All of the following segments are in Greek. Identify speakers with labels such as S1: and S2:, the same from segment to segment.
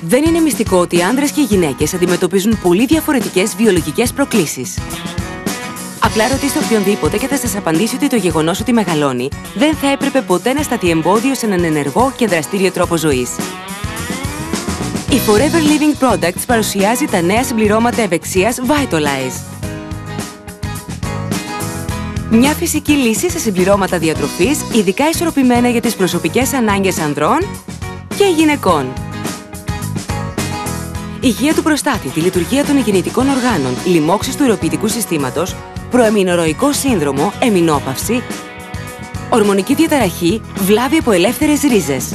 S1: Δεν είναι μυστικό ότι οι άντρες και οι γυναίκες αντιμετωπίζουν πολύ διαφορετικές βιολογικές προκλήσεις. Απλά ρωτήστε οποιονδήποτε και θα σας απαντήσει ότι το γεγονός ότι μεγαλώνει δεν θα έπρεπε ποτέ να σταθεί εμπόδιο σε έναν ενεργό και δραστήριο τρόπο ζωής. Η Forever Living Products παρουσιάζει τα νέα συμπληρώματα ευεξίας Vitalize. Μια φυσική λύση σε συμπληρώματα διατροφής, ειδικά ισορροπημένα για τις προσωπικές ανάγκες ανδρών και γυναικών. Υγεία του προστάτη, τη λειτουργία των γεννητικών οργάνων, λοιμώξεις του ουροποιητικού συστήματος, προεμινορροϊκό σύνδρομο, εμεινόπαυση, ορμονική διαταραχή, βλάβη από ελεύθερες ρίζες.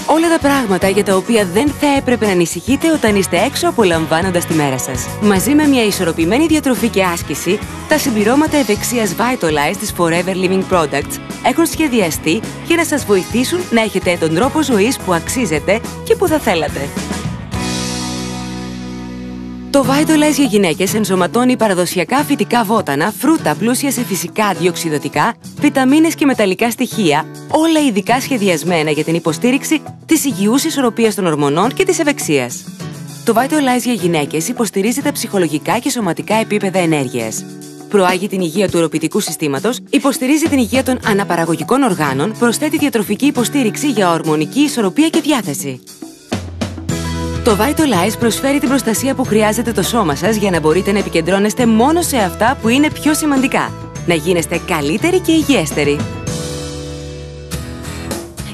S1: Όλα τα πράγματα για τα οποία δεν θα έπρεπε να ανησυχείτε όταν είστε έξω απολαμβάνοντας τη μέρα σας. Μαζί με μια ισορροπημένη διατροφή και άσκηση, τα συμπληρώματα ευεξίας Vitalize της Forever Living Products έχουν σχεδιαστεί για να σας βοηθήσουν να έχετε τον τρόπο ζωής που αξίζετε και που θα θέλατε. Το Vitalize για γυναίκες ενσωματώνει παραδοσιακά φυτικά βότανα, φρούτα πλούσια σε φυσικά αντιοξυδοτικά, βιταμίνες και μεταλλικά στοιχεία, όλα ειδικά σχεδιασμένα για την υποστήριξη της υγιούς ισορροπίας των ορμονών και της ευεξίας. Το Vitalize για γυναίκες υποστηρίζει τα ψυχολογικά και σωματικά επίπεδα ενέργειας. Προάγει την υγεία του ουροποιητικού συστήματος, υποστηρίζει την υγεία των αναπαραγωγικών οργάνων, προσθέτει διατροφική υποστήριξη για ορμονική ισορροπία και διάθεση. Το Vitalize προσφέρει την προστασία που χρειάζεται το σώμα σας για να μπορείτε να επικεντρώνεστε μόνο σε αυτά που είναι πιο σημαντικά. Να γίνεστε καλύτεροι και υγιέστεροι.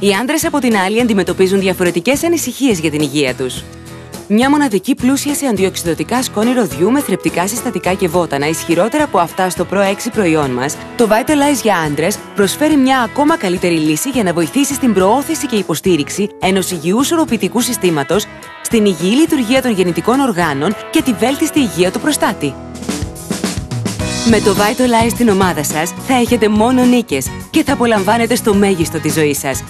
S1: Οι άντρες από την άλλη αντιμετωπίζουν διαφορετικές ανησυχίες για την υγεία τους. Μια μοναδική πλούσια σε αντιοξυδοτικά σκόνη ροδιού με θρεπτικά συστατικά και βότανα ισχυρότερα από αυτά στο Pro 6 προϊόν μας, το Vitalize για άντρες προσφέρει μια ακόμα καλύτερη λύση για να βοηθήσει στην προώθηση και υποστήριξη ενός υγιούς ουροποιητικού συστήματος, στην υγιή λειτουργία των γεννητικών οργάνων και τη βέλτιστη υγεία του προστάτη. Με το Vitalize στην ομάδα σας θα έχετε μόνο νίκες και θα απολαμβάνετε στο μέγιστο τη ζωή σας.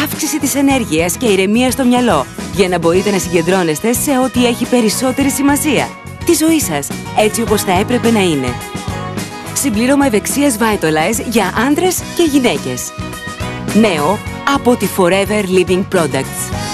S1: Αύξηση της ενέργειας και ηρεμία στο μυαλό, για να μπορείτε να συγκεντρώνεστε σε ό,τι έχει περισσότερη σημασία. Τη ζωή σας, έτσι όπως θα έπρεπε να είναι. Συμπλήρωμα ευεξίας Vitalize για άντρες και γυναίκες. Νέο από τη Forever Living Products.